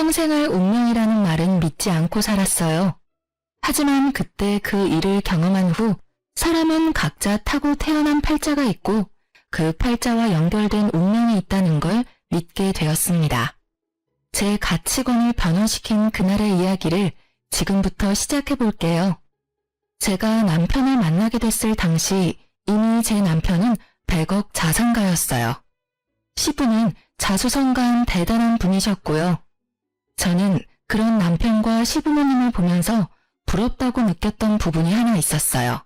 평생을 운명이라는 말은 믿지 않고 살았어요. 하지만 그때 그 일을 경험한 후 사람은 각자 타고 태어난 팔자가 있고 그 팔자와 연결된 운명이 있다는 걸 믿게 되었습니다. 제 가치관을 변화시킨 그날의 이야기를 지금부터 시작해 볼게요. 제가 남편을 만나게 됐을 당시 이미 제 남편은 100억 자산가였어요. 시부는 자수성가한 대단한 분이셨고요. 저는 그런 남편과 시부모님을 보면서 부럽다고 느꼈던 부분이 하나 있었어요.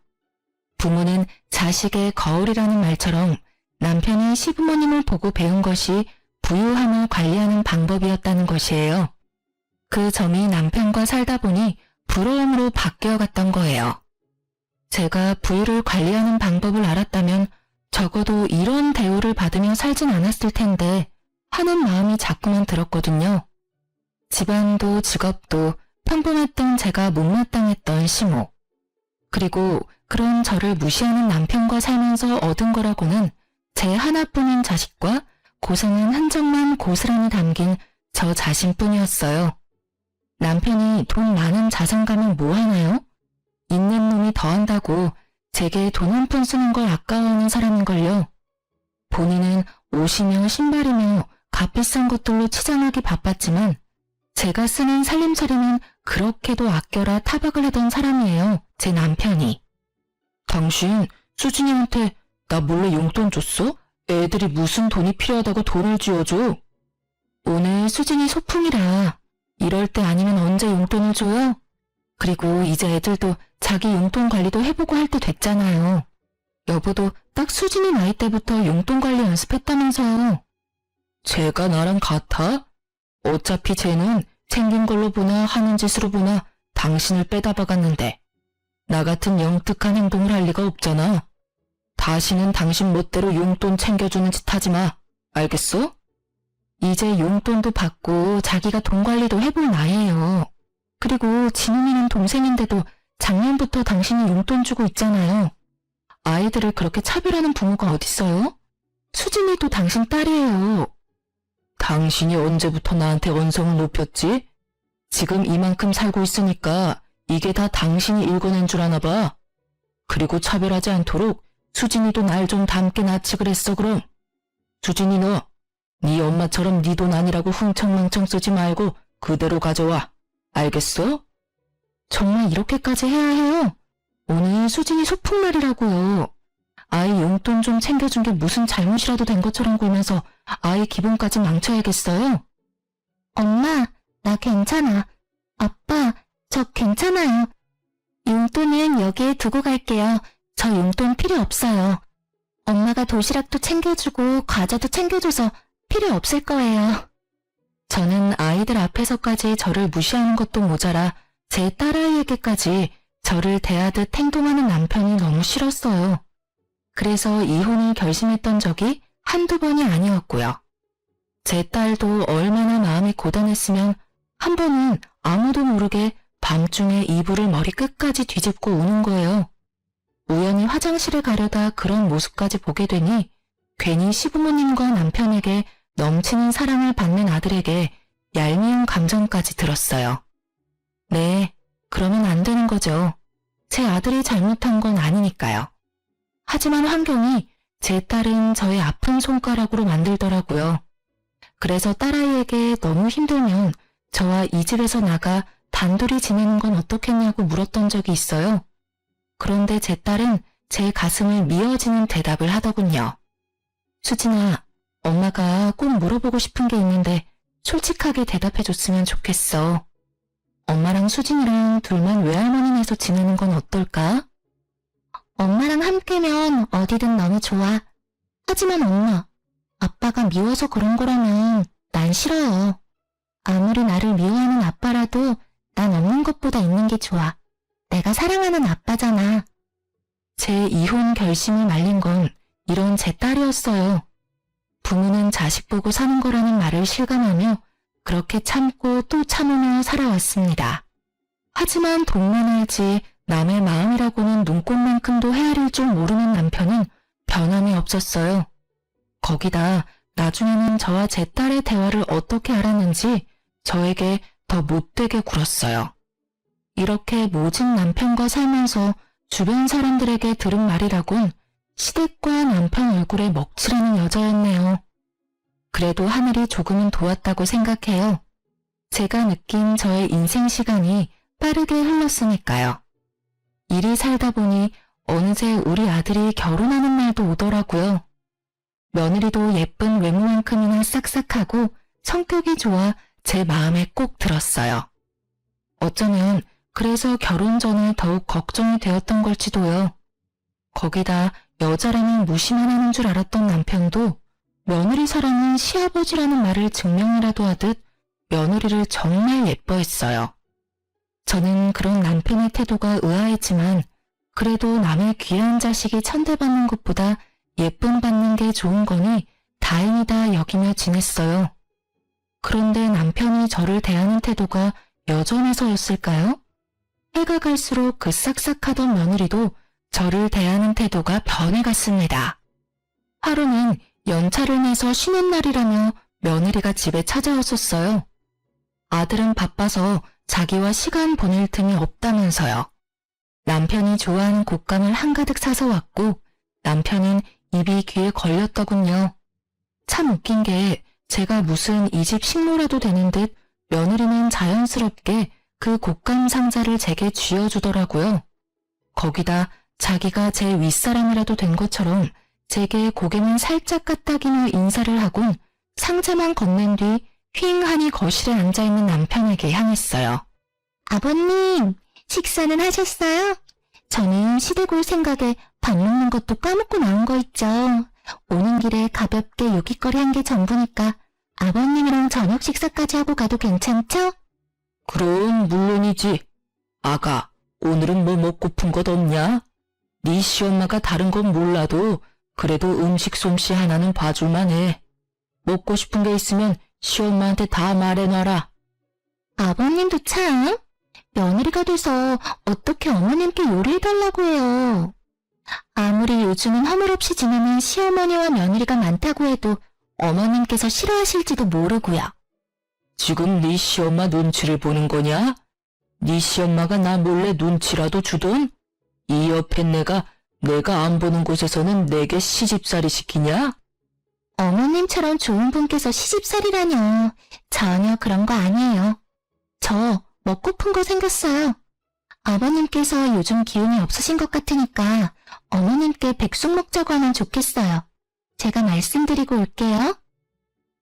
부모는 자식의 거울이라는 말처럼 남편이 시부모님을 보고 배운 것이 부유함을 관리하는 방법이었다는 것이에요. 그 점이 남편과 살다 보니 부러움으로 바뀌어갔던 거예요. 제가 부유를 관리하는 방법을 알았다면 적어도 이런 대우를 받으며 살진 않았을 텐데 하는 마음이 자꾸만 들었거든요. 집안도 직업도 평범했던 제가 못마땅했던 시모. 그리고 그런 저를 무시하는 남편과 살면서 얻은 거라고는 제 하나뿐인 자식과 고생한 흔적만 고스란히 담긴 저 자신뿐이었어요. 남편이 돈 많은 자산가면 뭐 하나요? 있는 놈이 더한다고 제게 돈 한 푼 쓰는 걸 아까워하는 사람인걸요. 본인은 옷이며 신발이며 값비싼 것들로 치장하기 바빴지만 제가 쓰는 살림살이는 그렇게도 아껴라 타박을 하던 사람이에요. 제 남편이. 당신 수진이한테 나 몰래 용돈 줬어? 애들이 무슨 돈이 필요하다고 돈을 쥐어줘? 오늘 수진이 소풍이라 이럴 때 아니면 언제 용돈을 줘요? 그리고 이제 애들도 자기 용돈 관리도 해보고 할 때 됐잖아요. 여보도 딱 수진이 나이 때부터 용돈 관리 연습했다면서요. 쟤가 나랑 같아? 어차피 쟤는 생긴 걸로 보나 하는 짓으로 보나 당신을 빼다 박았는데 나 같은 영특한 행동을 할 리가 없잖아. 다시는 당신 멋대로 용돈 챙겨주는 짓 하지 마. 알겠어? 이제 용돈도 받고 자기가 돈 관리도 해볼 나이에요. 그리고 진우이는 동생인데도 작년부터 당신이 용돈 주고 있잖아요. 아이들을 그렇게 차별하는 부모가 어딨어요? 수진이도 당신 딸이에요. 당신이 언제부터 나한테 언성을 높였지? 지금 이만큼 살고 있으니까 이게 다 당신이 일궈낸 줄 아나 봐. 그리고 차별하지 않도록 수진이도 날 좀 닮게 낳지 그랬어 그럼. 수진이 너, 네 엄마처럼 네 돈 아니라고 흥청망청 쓰지 말고 그대로 가져와. 알겠어? 정말 이렇게까지 해야 해요? 오늘 수진이 소풍날이라고요. 아이 용돈 좀 챙겨준 게 무슨 잘못이라도 된 것처럼 굴면서 아이 기분까지 망쳐야겠어요? 엄마, 나 괜찮아. 아빠, 저 괜찮아요. 용돈은 여기에 두고 갈게요. 저 용돈 필요 없어요. 엄마가 도시락도 챙겨주고 과자도 챙겨줘서 필요 없을 거예요. 저는 아이들 앞에서까지 저를 무시하는 것도 모자라 제 딸아이에게까지 저를 대하듯 행동하는 남편이 너무 싫었어요. 그래서 이혼을 결심했던 적이 한두 번이 아니었고요. 제 딸도 얼마나 마음이 고단했으면 한 번은 아무도 모르게 밤중에 이불을 머리 끝까지 뒤집고 우는 거예요. 우연히 화장실에 가려다 그런 모습까지 보게 되니 괜히 시부모님과 남편에게 넘치는 사랑을 받는 아들에게 얄미운 감정까지 들었어요. 네, 그러면 안 되는 거죠. 제 아들이 잘못한 건 아니니까요. 하지만 환경이 제 딸은 저의 아픈 손가락으로 만들더라고요. 그래서 딸아이에게 너무 힘들면 저와 이 집에서 나가 단둘이 지내는 건 어떻겠냐고 물었던 적이 있어요. 그런데 제 딸은 제 가슴을 미어지는 대답을 하더군요. 수진아, 엄마가 꼭 물어보고 싶은 게 있는데 솔직하게 대답해줬으면 좋겠어. 엄마랑 수진이랑 둘만 외할머니네에서 지내는 건 어떨까? 엄마랑 함께면 어디든 너무 좋아. 하지만 엄마, 아빠가 미워서 그런 거라면 난 싫어요. 아무리 나를 미워하는 아빠라도 난 없는 것보다 있는 게 좋아. 내가 사랑하는 아빠잖아. 제 이혼 결심을 말린 건 이런 제 딸이었어요. 부모는 자식 보고 사는 거라는 말을 실감하며 그렇게 참고 또 참으며 살아왔습니다. 하지만 돈만 알지 남의 마음이라고는 눈꽃만큼도 헤아릴 줄 모르는 남편은 변함이 없었어요. 거기다 나중에는 저와 제 딸의 대화를 어떻게 알았는지 저에게 더 못되게 굴었어요. 이렇게 모진 남편과 살면서 주변 사람들에게 들은 말이라곤 시댁과 남편 얼굴에 먹칠하는 여자였네요. 그래도 하늘이 조금은 도왔다고 생각해요. 제가 느낀 저의 인생 시간이 빠르게 흘렀으니까요. 일이 살다 보니 어느새 우리 아들이 결혼하는 날도 오더라고요. 며느리도 예쁜 외모만큼이나 싹싹하고 성격이 좋아 제 마음에 꼭 들었어요. 어쩌면 그래서 결혼 전에 더욱 걱정이 되었던 걸지도요. 거기다 여자라면 무시만 하는 줄 알았던 남편도 며느리 사랑은 시아버지라는 말을 증명이라도 하듯 며느리를 정말 예뻐했어요. 저는 그런 남편의 태도가 의아했지만 그래도 남의 귀한 자식이 천대받는 것보다 예쁨 받는 게 좋은 거니 다행이다 여기며 지냈어요. 그런데 남편이 저를 대하는 태도가 여전해서였을까요? 해가 갈수록 그 싹싹하던 며느리도 저를 대하는 태도가 변해갔습니다. 하루는 연차를 내서 쉬는 날이라며 며느리가 집에 찾아왔었어요. 아들은 바빠서 자기와 시간 보낼 틈이 없다면서요. 남편이 좋아하는 곶감을 한가득 사서 왔고 남편은 입이 귀에 걸렸더군요. 참 웃긴 게 제가 무슨 이 집 식모라도 되는 듯 며느리는 자연스럽게 그 곶감 상자를 제게 쥐어주더라고요. 거기다 자기가 제 윗사람이라도 된 것처럼 제게 고개만 살짝 까딱이며 인사를 하곤 상자만 건넨 뒤 휑하니 거실에 앉아있는 남편에게 향했어요. 아버님, 식사는 하셨어요? 저는 시댁 올 생각에 밥 먹는 것도 까먹고 나온 거 있죠. 오는 길에 가볍게 요깃거리 한 게 전부니까 아버님이랑 저녁 식사까지 하고 가도 괜찮죠? 그럼 물론이지. 아가, 오늘은 뭐 먹고픈 것 없냐? 네 시엄마가 다른 건 몰라도 그래도 음식 솜씨 하나는 봐줄만 해. 먹고 싶은 게 있으면 시엄마한테 다 말해놔라. 아버님도 참, 며느리가 돼서 어떻게 어머님께 요리해달라고 해요. 아무리 요즘은 허물없이 지내는 시어머니와 며느리가 많다고 해도 어머님께서 싫어하실지도 모르고요. 지금 네 시엄마 눈치를 보는 거냐? 네 시엄마가 나 몰래 눈치라도 주던? 이 옆에 내가 안 보는 곳에서는 내게 시집살이 시키냐? 어머님처럼 좋은 분께서 시집살이라뇨. 전혀 그런 거 아니에요. 저 먹고픈 거 생겼어요. 아버님께서 요즘 기운이 없으신 것 같으니까 어머님께 백숙 먹자고 하면 좋겠어요. 제가 말씀드리고 올게요.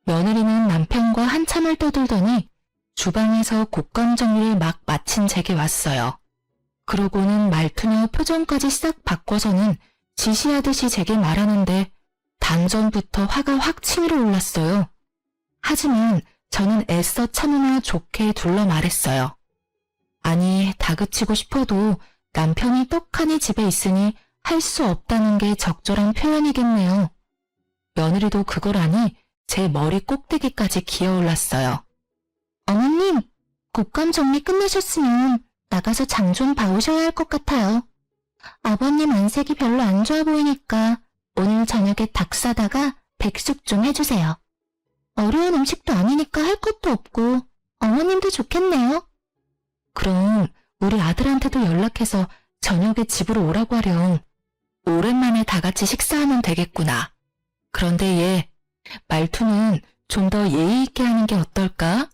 며느리는 남편과 한참을 떠들더니 주방에서 곶감 정리를 막 마친 제게 왔어요. 그러고는 말투며 표정까지 싹 바꿔서는 지시하듯이 제게 말하는데 단전부터 화가 확 치밀어 올랐어요. 하지만 저는 애써 참으며 좋게 둘러 말했어요. 아니, 다그치고 싶어도 남편이 떡하니 집에 있으니 할 수 없다는 게 적절한 표현이겠네요. 며느리도 그걸 아니 제 머리 꼭대기까지 기어올랐어요. 어머님, 곶감 정리 끝내셨으면 나가서 장 좀 봐오셔야 할 것 같아요. 아버님 안색이 별로 안 좋아 보이니까 오늘 저녁에 닭 사다가 백숙 좀 해주세요. 어려운 음식도 아니니까 할 것도 없고 어머님도 좋겠네요. 그럼 우리 아들한테도 연락해서 저녁에 집으로 오라고 하렴. 오랜만에 다 같이 식사하면 되겠구나. 그런데 얘 말투는 좀 더 예의 있게 하는 게 어떨까?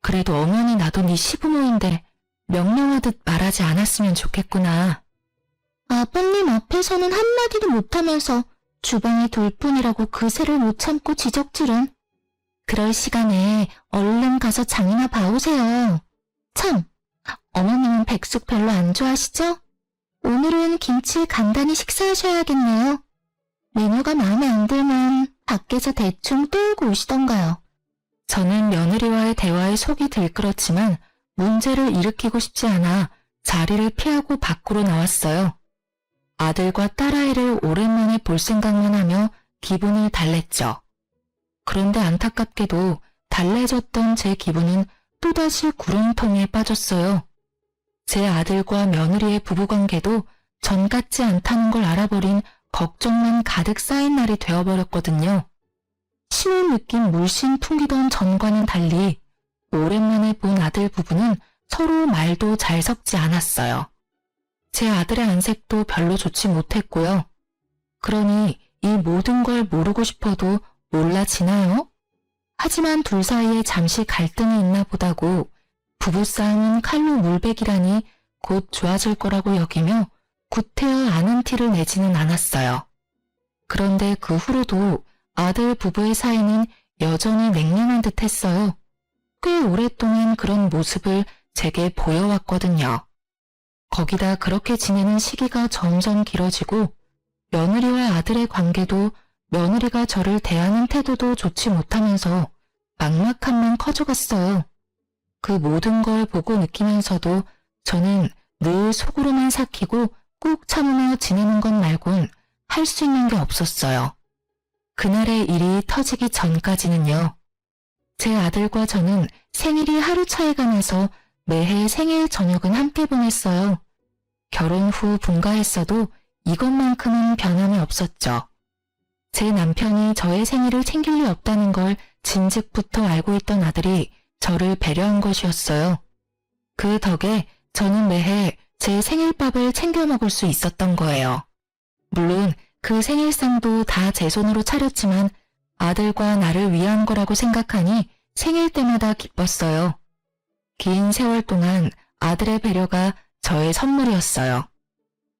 그래도 엄연히 나도 네 시부모인데 명령하듯 말하지 않았으면 좋겠구나. 아버님 앞에서는 한마디도 못하면서 주방에 돌 뿐이라고 그새를 못 참고 지적질은. 그럴 시간에 얼른 가서 장이나 봐오세요. 참, 어머님은 백숙 별로 안 좋아하시죠? 오늘은 김치에 간단히 식사하셔야겠네요. 메뉴가 마음에 안 들면 밖에서 대충 뚫고 오시던가요. 저는 며느리와의 대화에 속이 들끓었지만 문제를 일으키고 싶지 않아 자리를 피하고 밖으로 나왔어요. 아들과 딸아이를 오랜만에 볼 생각만 하며 기분을 달랬죠. 그런데 안타깝게도 달래졌던 제 기분은 또다시 구렁텅이에 빠졌어요. 제 아들과 며느리의 부부관계도 전 같지 않다는 걸 알아버린 걱정만 가득 쌓인 날이 되어버렸거든요. 신을 느낀 물씬 풍기던 전과는 달리 오랜만에 본 아들 부부는 서로 말도 잘 섞지 않았어요. 제 아들의 안색도 별로 좋지 못했고요. 그러니 이 모든 걸 모르고 싶어도 몰라지나요? 하지만 둘 사이에 잠시 갈등이 있나 보다고 부부싸움은 칼로 물베기라니 곧 좋아질 거라고 여기며 구태여 아는 티를 내지는 않았어요. 그런데 그 후로도 아들 부부의 사이는 여전히 냉랭한 듯 했어요. 꽤 오랫동안 그런 모습을 제게 보여왔거든요. 거기다 그렇게 지내는 시기가 점점 길어지고 며느리와 아들의 관계도 며느리가 저를 대하는 태도도 좋지 못하면서 막막함만 커져갔어요. 그 모든 걸 보고 느끼면서도 저는 늘 속으로만 삭히고 꾹 참으며 지내는 것 말곤 할 수 있는 게 없었어요. 그날의 일이 터지기 전까지는요. 제 아들과 저는 생일이 하루 차이가 나서 매해 생일 저녁은 함께 보냈어요. 결혼 후 분가했어도 이것만큼은 변함이 없었죠. 제 남편이 저의 생일을 챙길 리 없다는 걸 진즉부터 알고 있던 아들이 저를 배려한 것이었어요. 그 덕에 저는 매해 제 생일밥을 챙겨 먹을 수 있었던 거예요. 물론 그 생일상도 다 제 손으로 차렸지만 아들과 나를 위한 거라고 생각하니 생일 때마다 기뻤어요. 긴 세월 동안 아들의 배려가 저의 선물이었어요.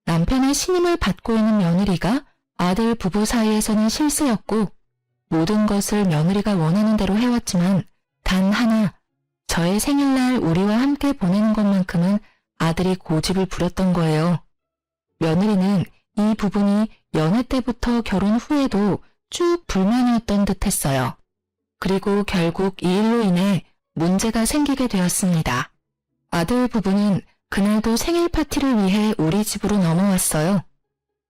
남편의 신임을 받고 있는 며느리가 아들 부부 사이에서는 실세였고 모든 것을 며느리가 원하는 대로 해왔지만 단 하나, 저의 생일날 우리와 함께 보내는 것만큼은 아들이 고집을 부렸던 거예요. 며느리는 이 부분이 연애 때부터 결혼 후에도 쭉 불만이었던 듯 했어요. 그리고 결국 이 일로 인해 문제가 생기게 되었습니다. 아들 부부는 그날도 생일 파티를 위해 우리 집으로 넘어왔어요.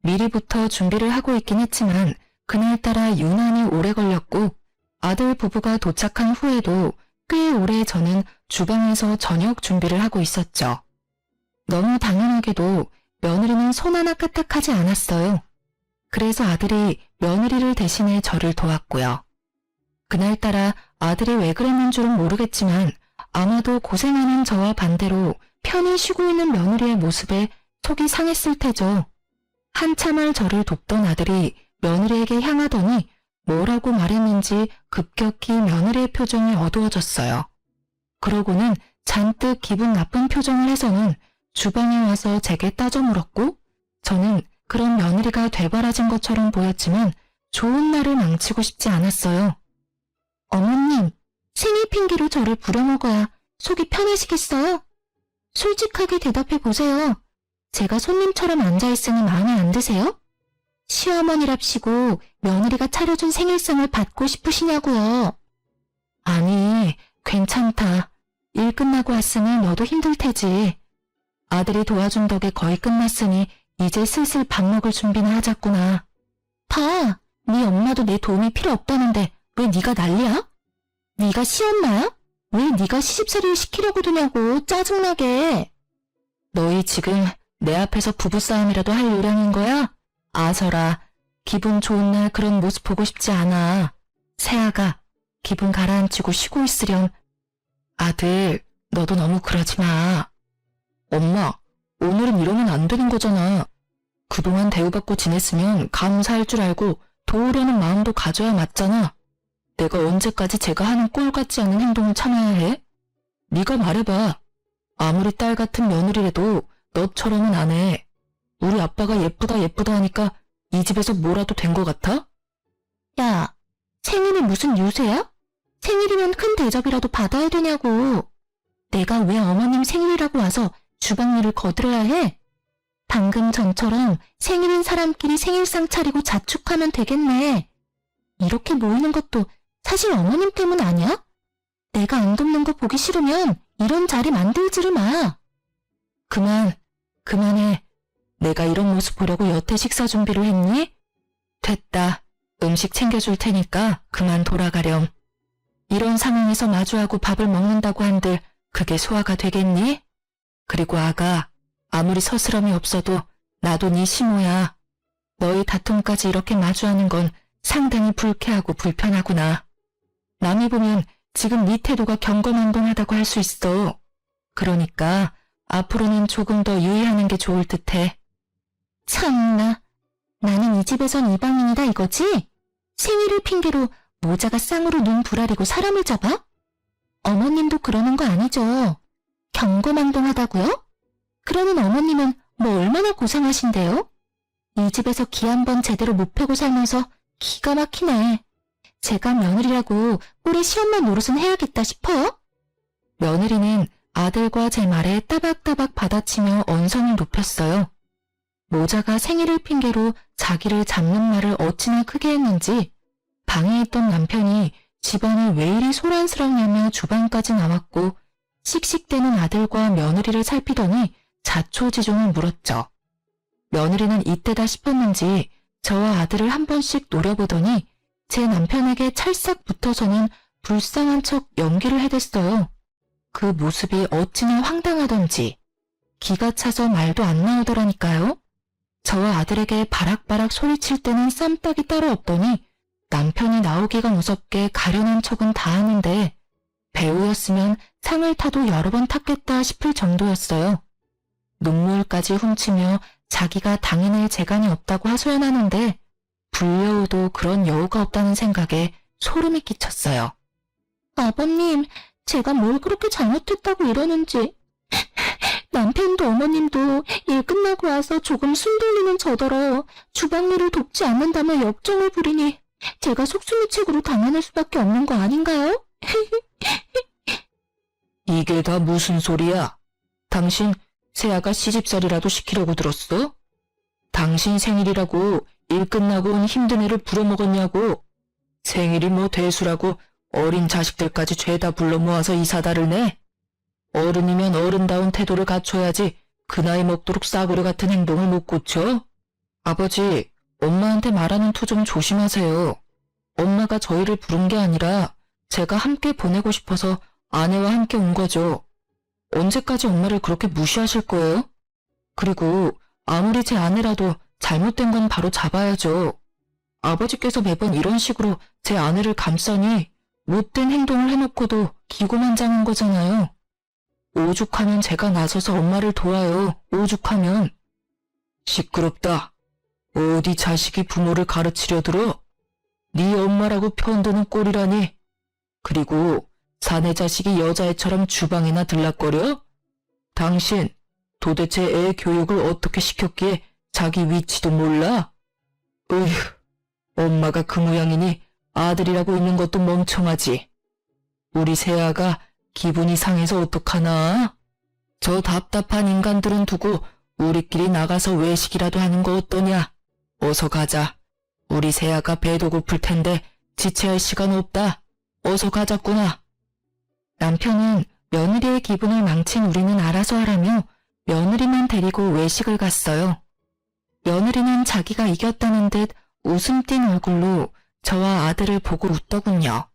미리부터 준비를 하고 있긴 했지만 그날따라 유난히 오래 걸렸고 아들 부부가 도착한 후에도 꽤 오래 저는 주방에서 저녁 준비를 하고 있었죠. 너무 당연하게도 며느리는 손 하나 까딱하지 않았어요. 그래서 아들이 며느리를 대신해 저를 도왔고요. 그날따라 아들이 왜 그랬는 줄은 모르겠지만 아마도 고생하는 저와 반대로 편히 쉬고 있는 며느리의 모습에 속이 상했을 테죠. 한참을 저를 돕던 아들이 며느리에게 향하더니 뭐라고 말했는지 급격히 며느리의 표정이 어두워졌어요. 그러고는 잔뜩 기분 나쁜 표정을 해서는 주방에 와서 제게 따져 물었고 저는 그런 며느리가 되바라진 것처럼 보였지만 좋은 날을 망치고 싶지 않았어요. 어머님, 생일 핑계로 저를 부려먹어야 속이 편해지겠어요? 솔직하게 대답해 보세요. 제가 손님처럼 앉아있으니 마음에 안 드세요? 시어머니랍시고 며느리가 차려준 생일상을 받고 싶으시냐고요. 아니, 괜찮다. 일 끝나고 왔으니 너도 힘들 테지. 아들이 도와준 덕에 거의 끝났으니 이제 슬슬 밥 먹을 준비나 하자꾸나. 봐, 네 엄마도 내 도움이 필요 없다는데 왜 네가 난리야? 네가 시엄마야? 왜 네가 시집살이를 시키려고 드냐고 짜증나게. 너희 지금 내 앞에서 부부싸움이라도 할 요량인 거야? 아서라, 기분 좋은 날 그런 모습 보고 싶지 않아. 새아가, 기분 가라앉히고 쉬고 있으렴. 아들, 너도 너무 그러지 마. 엄마, 오늘은 이러면 안 되는 거잖아. 그동안 대우받고 지냈으면 감사할 줄 알고 도우려는 마음도 가져야 맞잖아. 내가 언제까지 제가 하는 꼴 같지 않은 행동을 참아야 해? 네가 말해봐. 아무리 딸 같은 며느리라도 너처럼은 안 해. 우리 아빠가 예쁘다 예쁘다 하니까 이 집에서 뭐라도 된 거 같아? 야, 생일이 무슨 유세야? 생일이면 큰 대접이라도 받아야 되냐고. 내가 왜 어머님 생일이라고 와서 주방 일을 거들어야 해? 방금 전처럼 생일인 사람끼리 생일상 차리고 자축하면 되겠네. 이렇게 모이는 것도 사실 어머님 때문 아니야? 내가 안 돕는 거 보기 싫으면 이런 자리 만들지를 마. 그만해. 내가 이런 모습 보려고 여태 식사 준비를 했니? 됐다. 음식 챙겨줄 테니까 그만 돌아가렴. 이런 상황에서 마주하고 밥을 먹는다고 한들 그게 소화가 되겠니? 그리고 아가, 아무리 서스럼이 없어도 나도 네 시모야. 너희 다툼까지 이렇게 마주하는 건 상당히 불쾌하고 불편하구나. 남이 보면 지금 네 태도가 경거망동하다고 할 수 있어. 그러니까 앞으로는 조금 더 유의하는 게 좋을 듯해. 참나, 나는 이 집에선 이방인이다 이거지? 생일을 핑계로 모자가 쌍으로 눈 부라리고 사람을 잡아? 어머님도 그러는 거 아니죠? 경거망동하다고요? 그러는 어머님은 뭐 얼마나 고상하신데요? 이 집에서 기 한 번 제대로 못 펴고 살면서 기가 막히네. 제가 며느리라고 꼴에 시엄마 노릇은 해야겠다 싶어요? 며느리는 아들과 제 말에 따박따박 받아치며 언성을 높였어요. 모자가 생일을 핑계로 자기를 잡는 말을 어찌나 크게 했는지 방에 있던 남편이 집안이 왜 이리 소란스럽냐며 주방까지 나왔고 씩씩대는 아들과 며느리를 살피더니 자초지종을 물었죠. 며느리는 이때다 싶었는지 저와 아들을 한 번씩 노려보더니 제 남편에게 찰싹 붙어서는 불쌍한 척 연기를 해댔어요. 그 모습이 어찌나 황당하던지 기가 차서 말도 안 나오더라니까요. 저와 아들에게 바락바락 소리칠 때는 쌈딱이 따로 없더니 남편이 나오기가 무섭게 가려낸 척은 다 하는데 배우였으면 상을 타도 여러 번 탔겠다 싶을 정도였어요. 눈물까지 훔치며 자기가 당해낼 재간이 없다고 하소연하는데 불려오도 그런 여우가 없다는 생각에 소름이 끼쳤어요. 아버님, 제가 뭘 그렇게 잘못했다고 이러는지. 남편도 어머님도 일 끝나고 와서 조금 숨 돌리는 저더러 주방일을 돕지 않는다며 역정을 부리니 제가 속수무책으로 당하는 수밖에 없는 거 아닌가요? 이게 다 무슨 소리야? 당신 새아가 시집살이라도 시키려고 들었어? 당신 생일이라고 일 끝나고 온 힘든 애를 부려먹었냐고. 생일이 뭐 대수라고 어린 자식들까지 죄다 불러 모아서 이 사다를 내? 어른이면 어른다운 태도를 갖춰야지 그 나이 먹도록 싸구려 같은 행동을 못 고쳐? 아버지, 엄마한테 말하는 투 좀 조심하세요. 엄마가 저희를 부른 게 아니라 제가 함께 보내고 싶어서 아내와 함께 온 거죠. 언제까지 엄마를 그렇게 무시하실 거예요? 그리고 아무리 제 아내라도 잘못된 건 바로 잡아야죠. 아버지께서 매번 이런 식으로 제 아내를 감싸니 못된 행동을 해놓고도 기고만장한 거잖아요. 오죽하면 제가 나서서 엄마를 도와요. 오죽하면. 시끄럽다. 어디 자식이 부모를 가르치려 들어? 네 엄마라고 편드는 꼴이라니. 그리고 사내 자식이 여자애처럼 주방이나 들락거려? 당신 도대체 애 교육을 어떻게 시켰기에 자기 위치도 몰라? 으휴, 엄마가 그 모양이니 아들이라고 있는 것도 멍청하지. 우리 새아가 기분이 상해서 어떡하나? 저 답답한 인간들은 두고 우리끼리 나가서 외식이라도 하는 거 어떠냐? 어서 가자. 우리 새아가 배도 고플 텐데 지체할 시간 없다. 어서 가자꾸나. 남편은 며느리의 기분을 망친 우리는 알아서 하라며 며느리만 데리고 외식을 갔어요. 며느리는 자기가 이겼다는 듯 웃음 띤 얼굴로 저와 아들을 보고 웃더군요.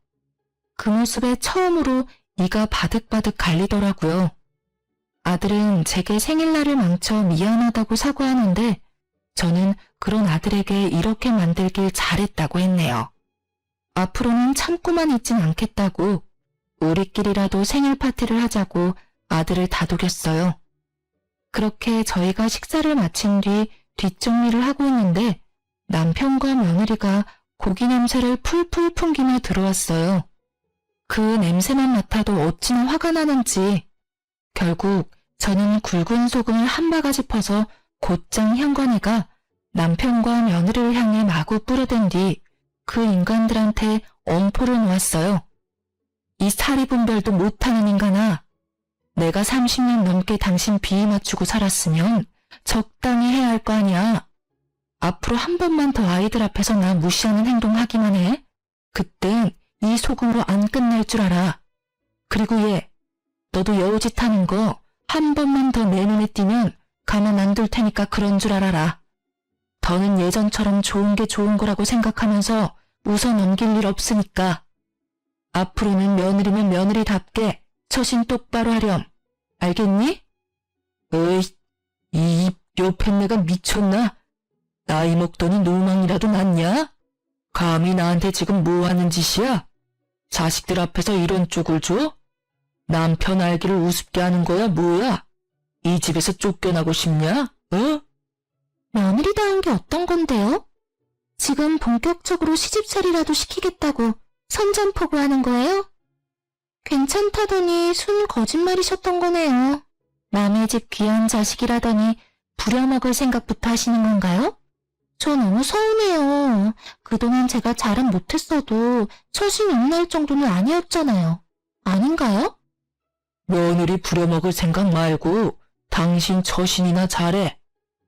그 모습에 처음으로 이가 바득바득 갈리더라고요. 아들은 제게 생일날을 망쳐 미안하다고 사과하는데 저는 그런 아들에게 이렇게 만들길 잘했다고 했네요. 앞으로는 참고만 있진 않겠다고 우리끼리라도 생일 파티를 하자고 아들을 다독였어요. 그렇게 저희가 식사를 마친 뒤 뒷정리를 하고 있는데 남편과 며느리가 고기 냄새를 풀풀 풍기며 들어왔어요. 그 냄새만 맡아도 어찌나 화가 나는지 결국 저는 굵은 소금을 한 바가지 퍼서 곧장 현관에가 남편과 며느리를 향해 마구 뿌려댄 뒤 그 인간들한테 엄포를 놓았어요. 이 사리분별도 못하는 인간아. 내가 30년 넘게 당신 비위 맞추고 살았으면 적당히 해야 할 거 아니야. 앞으로 한 번만 더 아이들 앞에서 나 무시하는 행동 하기만 해. 그땐 이 소금으로 안 끝날 줄 알아. 그리고 얘, 너도 여우짓 하는 거 한 번만 더 내 눈에 띄면 가만 안 둘 테니까 그런 줄 알아라. 더는 예전처럼 좋은 게 좋은 거라고 생각하면서 웃어 넘길 일 없으니까. 앞으로는 며느리면 며느리답게 처신 똑바로 하렴. 알겠니? 어이, 이 요팬네가 미쳤나? 나이 먹더니 노망이라도 났냐? 감히 나한테 지금 뭐 하는 짓이야? 자식들 앞에서 이런 쪽을 줘? 남편 알기를 우습게 하는 거야, 뭐야? 이 집에서 쫓겨나고 싶냐? 어? 며느리다운 게 어떤 건데요? 지금 본격적으로 시집살이라도 시키겠다고 선전포고하는 거예요? 괜찮다더니 순 거짓말이셨던 거네요. 남의 집 귀한 자식이라더니 부려먹을 생각부터 하시는 건가요? 저 너무 서운해요. 그동안 제가 잘은 못했어도 처신 용날 정도는 아니었잖아요. 아닌가요? 며느리 부려먹을 생각 말고 당신 처신이나 잘해.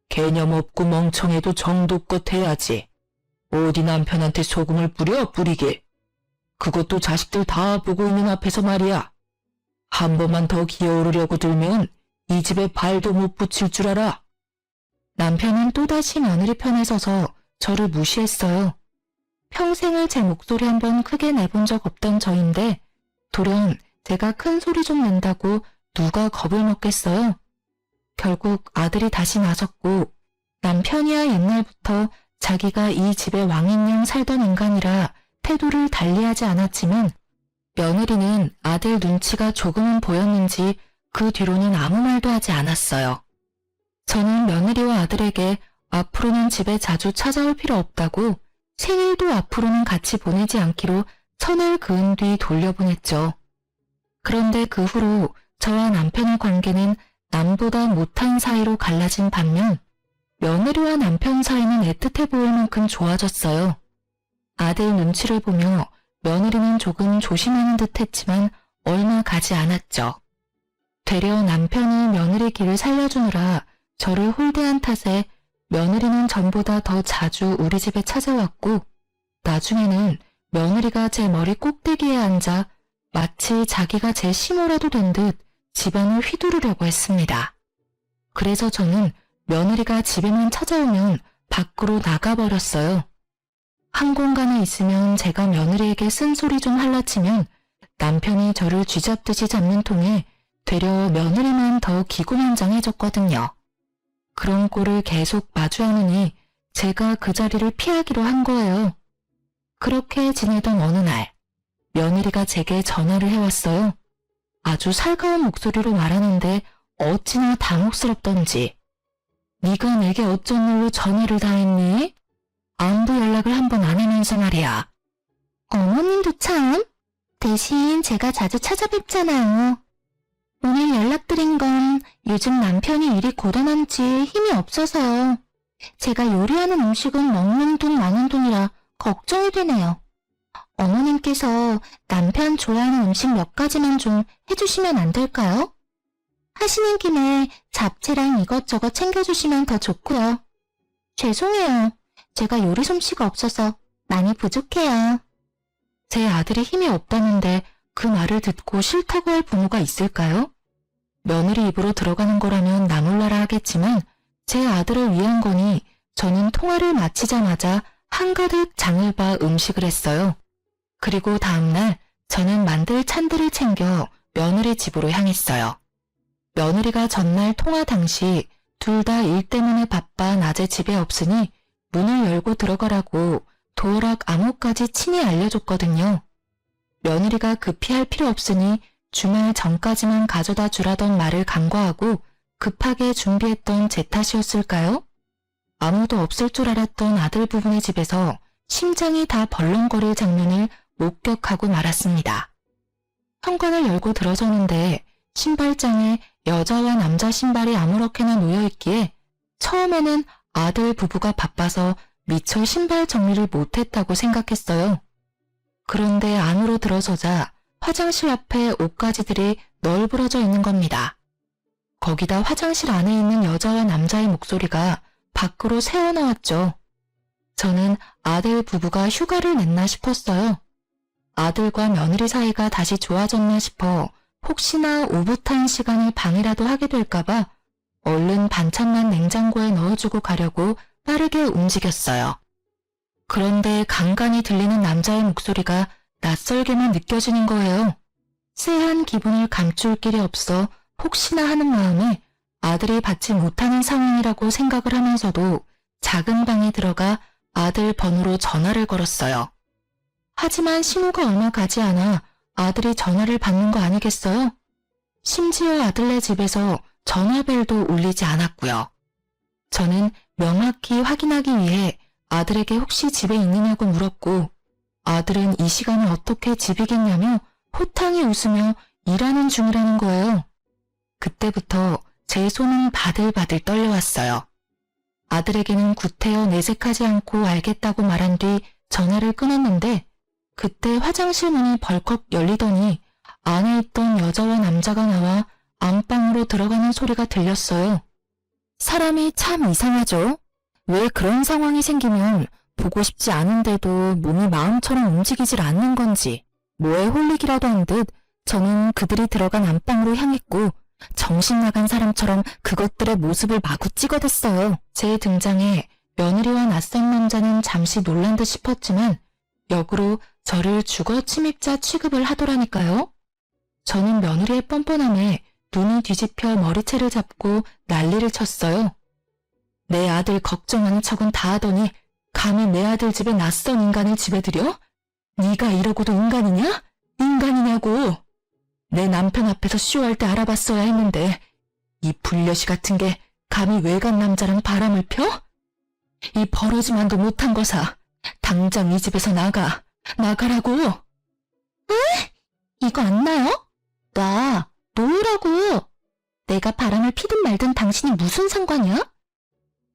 개념 없고 멍청해도 정도껏 해야지. 어디 남편한테 소금을 뿌리게. 그것도 자식들 다 보고 있는 앞에서 말이야. 한 번만 더 기어오르려고 들면 이 집에 발도 못 붙일 줄 알아. 남편은 또다시 며느리 편에 서서 저를 무시했어요. 평생을 제 목소리 한 번 크게 내본 적 없던 저인데 돌연 제가 큰 소리 좀 낸다고 누가 겁을 먹겠어요. 결국 아들이 다시 나섰고 남편이야 옛날부터 자기가 이 집의 왕인양 살던 인간이라 태도를 달리하지 않았지만 며느리는 아들 눈치가 조금은 보였는지 그 뒤로는 아무 말도 하지 않았어요. 저는 며느리와 아들에게 앞으로는 집에 자주 찾아올 필요 없다고 생일도 앞으로는 같이 보내지 않기로 선을 그은 뒤 돌려보냈죠. 그런데 그 후로 저와 남편의 관계는 남보다 못한 사이로 갈라진 반면 며느리와 남편 사이는 애틋해 보일 만큼 좋아졌어요. 아들 눈치를 보며 며느리는 조금 조심하는 듯 했지만 얼마 가지 않았죠. 되려 남편이 며느리 길을 살려주느라 저를 홀대한 탓에 며느리는 전보다 더 자주 우리 집에 찾아왔고 나중에는 며느리가 제 머리 꼭대기에 앉아 마치 자기가 제 시모라도 된 듯 집안을 휘두르려고 했습니다. 그래서 저는 며느리가 집에만 찾아오면 밖으로 나가버렸어요. 한 공간에 있으면 제가 며느리에게 쓴소리 좀 할라치면 남편이 저를 쥐잡듯이 잡는 통에 되려 며느리만 더 기고만장해졌거든요. 그런 꼴을 계속 마주하느니 제가 그 자리를 피하기로 한 거예요. 그렇게 지내던 어느 날 며느리가 제게 전화를 해왔어요. 아주 살가운 목소리로 말하는데 어찌나 당혹스럽던지. 네가 내게 어쩐 일로 전화를 다 했니? 아무도 연락을 한 번 안 하면서 말이야. 어머님도 참. 대신 제가 자주 찾아뵙잖아요. 오늘 연락드린 건 요즘 남편이 일이 고단한지 힘이 없어서요. 제가 요리하는 음식은 먹는 돈 마는 돈이라 걱정이 되네요. 어머님께서 남편 좋아하는 음식 몇 가지만 좀 해주시면 안 될까요? 하시는 김에 잡채랑 이것저것 챙겨주시면 더 좋고요. 죄송해요. 제가 요리 솜씨가 없어서 많이 부족해요. 제 아들이 힘이 없다는데 그 말을 듣고 싫다고 할 부모가 있을까요? 며느리 입으로 들어가는 거라면 나몰라라 하겠지만 제 아들을 위한 거니 저는 통화를 마치자마자 한가득 장을 봐 음식을 했어요. 그리고 다음날 저는 만들 찬들을 챙겨 며느리 집으로 향했어요. 며느리가 전날 통화 당시 둘 다 일 때문에 바빠 낮에 집에 없으니 문을 열고 들어가라고 도어락 암호까지 친히 알려줬거든요. 며느리가 급히 할 필요 없으니 주말 전까지만 가져다 주라던 말을 간과하고 급하게 준비했던 제 탓이었을까요? 아무도 없을 줄 알았던 아들 부분의 집에서 심장이 다 벌렁거릴 장면을 목격하고 말았습니다. 현관을 열고 들어서는데 신발장에 여자와 남자 신발이 아무렇게나 놓여있기에 처음에는 아들 부부가 바빠서 미처 신발 정리를 못했다고 생각했어요. 그런데 안으로 들어서자 화장실 앞에 옷가지들이 널브러져 있는 겁니다. 거기다 화장실 안에 있는 여자와 남자의 목소리가 밖으로 새어나왔죠. 저는 아들 부부가 휴가를 냈나 싶었어요. 아들과 며느리 사이가 다시 좋아졌나 싶어 혹시나 오붓한 시간을 방해라도 하게 될까봐 얼른 반찬만 냉장고에 넣어주고 가려고 빠르게 움직였어요. 그런데 간간히 들리는 남자의 목소리가 낯설게만 느껴지는 거예요. 쎄한 기분을 감출 길이 없어 혹시나 하는 마음에 아들이 받지 못하는 상황이라고 생각을 하면서도 작은 방에 들어가 아들 번호로 전화를 걸었어요. 하지만 신호가 얼마 가지 않아 아들이 전화를 받는 거 아니겠어요? 심지어 아들네 집에서 전화벨도 울리지 않았고요. 저는 명확히 확인하기 위해 아들에게 혹시 집에 있느냐고 물었고 아들은 이 시간에 어떻게 집이겠냐며 호탕히 웃으며 일하는 중이라는 거예요. 그때부터 제 손은 바들바들 떨려왔어요. 아들에게는 구태여 내색하지 않고 알겠다고 말한 뒤 전화를 끊었는데 그때 화장실 문이 벌컥 열리더니 안에 있던 여자와 남자가 나와 안방으로 들어가는 소리가 들렸어요. 사람이 참 이상하죠? 왜 그런 상황이 생기면 보고 싶지 않은데도 몸이 마음처럼 움직이질 않는 건지 뭐에 홀리기라도 한 듯 저는 그들이 들어간 안방으로 향했고 정신 나간 사람처럼 그것들의 모습을 마구 찍어댔어요. 제 등장에 며느리와 낯선 남자는 잠시 놀란 듯 싶었지만 역으로 저를 주거 침입자 취급을 하더라니까요. 저는 며느리의 뻔뻔함에 눈이 뒤집혀 머리채를 잡고 난리를 쳤어요. 내 아들 걱정하는 척은 다 하더니 감히 내 아들 집에 낯선 인간을 집에 들여? 네가 이러고도 인간이냐? 인간이냐고. 내 남편 앞에서 쇼할 때 알아봤어야 했는데 이 불려시 같은 게 감히 외간 남자랑 바람을 펴? 이 버러지만도 못한 거사. 당장 이 집에서 나가라고. 이거 안 나요? 놓으라고. 내가 바람을 피든 말든 당신이 무슨 상관이야?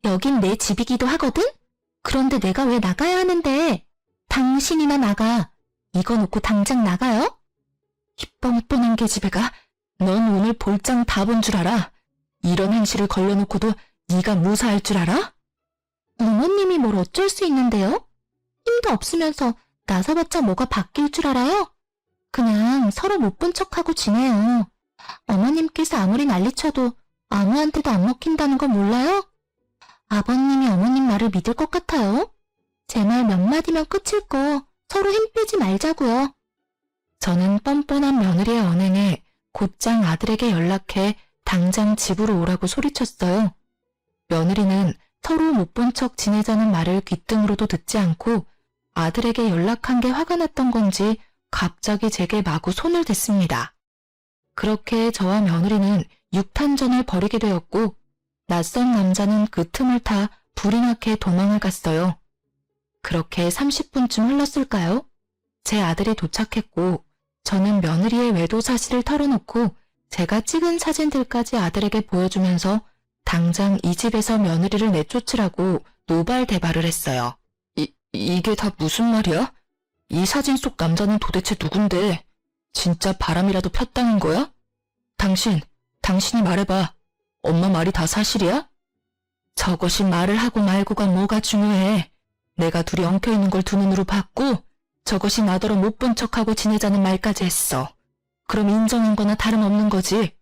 여긴 내 집이기도 하거든? 그런데 내가 왜 나가야 하는데? 당신이나 나가. 이거 놓고 당장 나가요? 이 뻔뻔한 계집애가 넌 오늘 볼장 다 본 줄 알아? 이런 행실을 걸려놓고도 네가 무사할 줄 알아? 어머님이 뭘 어쩔 수 있는데요? 힘도 없으면서 나서봤자 뭐가 바뀔 줄 알아요? 그냥 서로 못 본 척하고 지내요. 어머님께서 아무리 난리쳐도 아무한테도 안 먹힌다는 거 몰라요? 아버님이 어머님 말을 믿을 것 같아요? 제 말 몇 마디면 끝일 거 서로 힘 빼지 말자고요. 저는 뻔뻔한 며느리의 언행에 곧장 아들에게 연락해 당장 집으로 오라고 소리쳤어요. 며느리는 서로 못 본 척 지내자는 말을 귓등으로도 듣지 않고 아들에게 연락한 게 화가 났던 건지 갑자기 제게 마구 손을 댔습니다. 그렇게 저와 며느리는 육탄전을 벌이게 되었고 낯선 남자는 그 틈을 타 불이 나게 도망을 갔어요. 그렇게 30분쯤 흘렀을까요? 제 아들이 도착했고 저는 며느리의 외도 사실을 털어놓고 제가 찍은 사진들까지 아들에게 보여주면서 당장 이 집에서 며느리를 내쫓으라고 노발대발을 했어요. 이게 다 무슨 말이야? 이 사진 속 남자는 도대체 누군데? 진짜 바람이라도 폈다는 거야? 당신이 말해봐. 엄마 말이 다 사실이야? 저것이 말을 하고 말고가 뭐가 중요해. 내가 둘이 엉켜있는 걸 두 눈으로 봤고 저것이 나더러 못 본 척하고 지내자는 말까지 했어. 그럼 인정한 거나 다름없는 거지.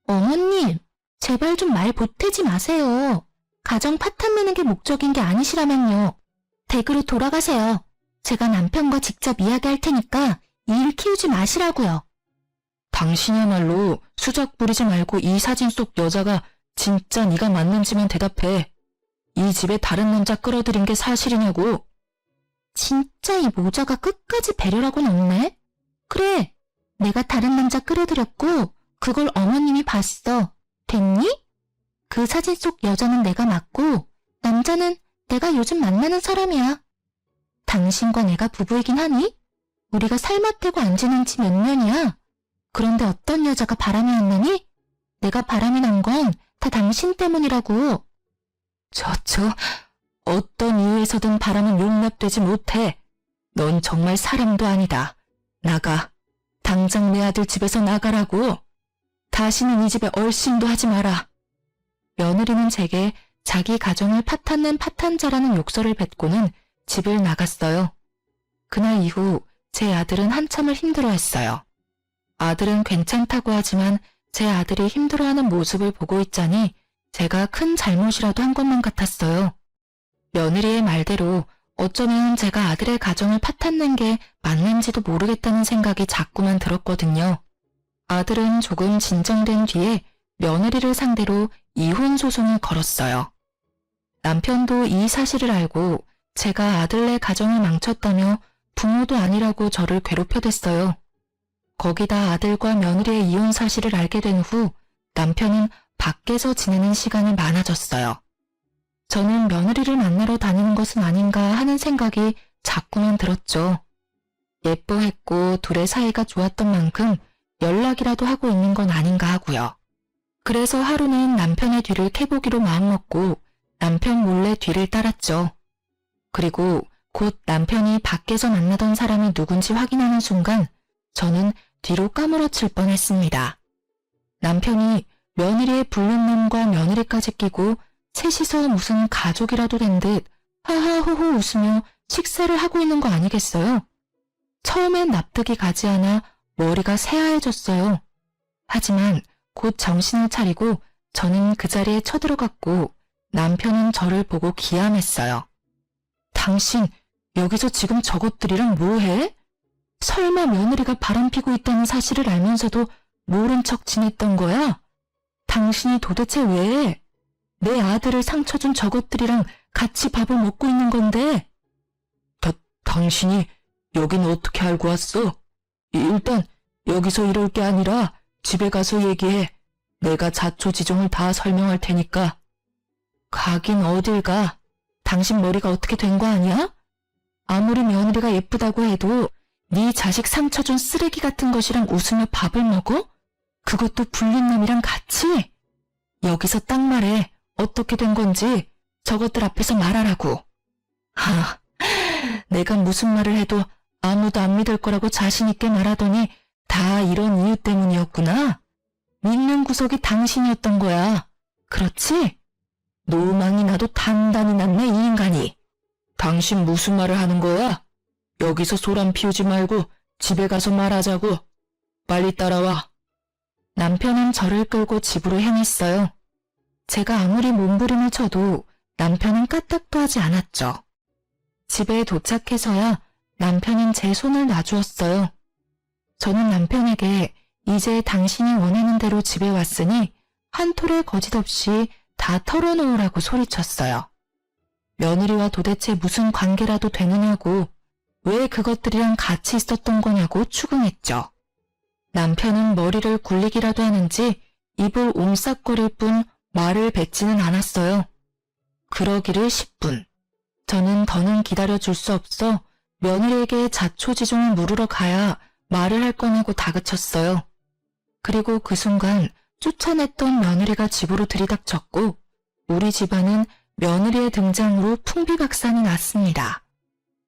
어머님, 제발 좀 말 보태지 마세요. 가정 파탄 내는 게 목적인 게 아니시라면요. 댁으로 돌아가세요. 제가 남편과 직접 이야기할 테니까 이 일 키우지 마시라고요. 당신이야말로 수작 부리지 말고 이 사진 속 여자가 진짜 네가 맞는지만 대답해. 이 집에 다른 남자 끌어들인 게 사실이냐고. 진짜 이 모자가 끝까지 배려라고는 없네. 그래, 내가 다른 남자 끌어들였고 그걸 어머님이 봤어. 됐니? 그 사진 속 여자는 내가 맞고 남자는 내가 요즘 만나는 사람이야. 당신과 내가 부부이긴 하니? 우리가 살맛대고 안 지낸 지 몇 년이야. 그런데 어떤 여자가 바람이 안 나니? 내가 바람이 난 건 다 당신 때문이라고. 어떤 이유에서든 바람은 용납되지 못해. 넌 정말 사람도 아니다. 나가. 당장 내 아들 집에서 나가라고. 다시는 이 집에 얼씬도 하지 마라. 며느리는 제게 자기 가정을 파탄낸 파탄자라는 욕설을 뱉고는 집을 나갔어요. 그날 이후 제 아들은 한참을 힘들어했어요. 아들은 괜찮다고 하지만 제 아들이 힘들어하는 모습을 보고 있자니 제가 큰 잘못이라도 한 것만 같았어요. 며느리의 말대로 어쩌면 제가 아들의 가정을 파탄낸 게 맞는지도 모르겠다는 생각이 자꾸만 들었거든요. 아들은 조금 진정된 뒤에 며느리를 상대로 이혼 소송을 걸었어요. 남편도 이 사실을 알고 제가 아들네 가정을 망쳤다며 부모도 아니라고 저를 괴롭혀댔어요. 거기다 아들과 며느리의 이혼 사실을 알게 된 후 남편은 밖에서 지내는 시간이 많아졌어요. 저는 며느리를 만나러 다니는 것은 아닌가 하는 생각이 자꾸만 들었죠. 예뻐했고 둘의 사이가 좋았던 만큼 연락이라도 하고 있는 건 아닌가 하고요. 그래서 하루는 남편의 뒤를 캐보기로 마음먹고 남편 몰래 뒤를 따랐죠. 그리고 곧 남편이 밖에서 만나던 사람이 누군지 확인하는 순간 저는 뒤로 까무러칠 뻔했습니다. 남편이 며느리의 불륜 놈과 며느리까지 끼고 셋이서 무슨 가족이라도 된 듯 하하호호 웃으며 식사를 하고 있는 거 아니겠어요? 처음엔 납득이 가지 않아 머리가 새하얘졌어요. 하지만 곧 정신을 차리고 저는 그 자리에 쳐들어갔고 남편은 저를 보고 기함했어요. 당신 여기서 지금 저것들이랑 뭐해? 설마 며느리가 바람피고 있다는 사실을 알면서도 모른 척 지냈던 거야? 당신이 도대체 왜 내 아들을 상처 준 저것들이랑 같이 밥을 먹고 있는 건데? 당신이 여긴 어떻게 알고 왔어? 일단 여기서 이럴 게 아니라 집에 가서 얘기해. 내가 자초지종을 다 설명할 테니까. 가긴 어딜 가. 당신 머리가 어떻게 된 거 아니야? 아무리 며느리가 예쁘다고 해도 네 자식 상처 준 쓰레기 같은 것이랑 웃으며 밥을 먹어? 그것도 불륜남이랑 같이? 여기서 딱 말해. 어떻게 된 건지 저것들 앞에서 말하라고. 내가 무슨 말을 해도 아무도 안 믿을 거라고 자신 있게 말하더니 다 이런 이유 때문이었구나. 믿는 구석이 당신이었던 거야. 그렇지? 노망이 나도 단단히 났네, 이 인간이. 당신 무슨 말을 하는 거야? 여기서 소란 피우지 말고 집에 가서 말하자고. 빨리 따라와. 남편은 저를 끌고 집으로 향했어요. 제가 아무리 몸부림을 쳐도 남편은 까딱도 하지 않았죠. 집에 도착해서야 남편은 제 손을 놔주었어요. 저는 남편에게 이제 당신이 원하는 대로 집에 왔으니 한 톨의 거짓 없이 다 털어놓으라고 소리쳤어요. 며느리와 도대체 무슨 관계라도 되느냐고, 왜 그것들이랑 같이 있었던 거냐고 추궁했죠. 남편은 머리를 굴리기라도 하는지 입을 옴싹거릴 뿐 말을 뱉지는 않았어요. 그러기를 10분. 저는 더는 기다려줄 수 없어 며느리에게 자초지종을 물으러 가야 말을 할 거냐고 다그쳤어요. 그리고 그 순간 쫓아냈던 며느리가 집으로 들이닥쳤고 우리 집안은 며느리의 등장으로 풍비박산이 났습니다.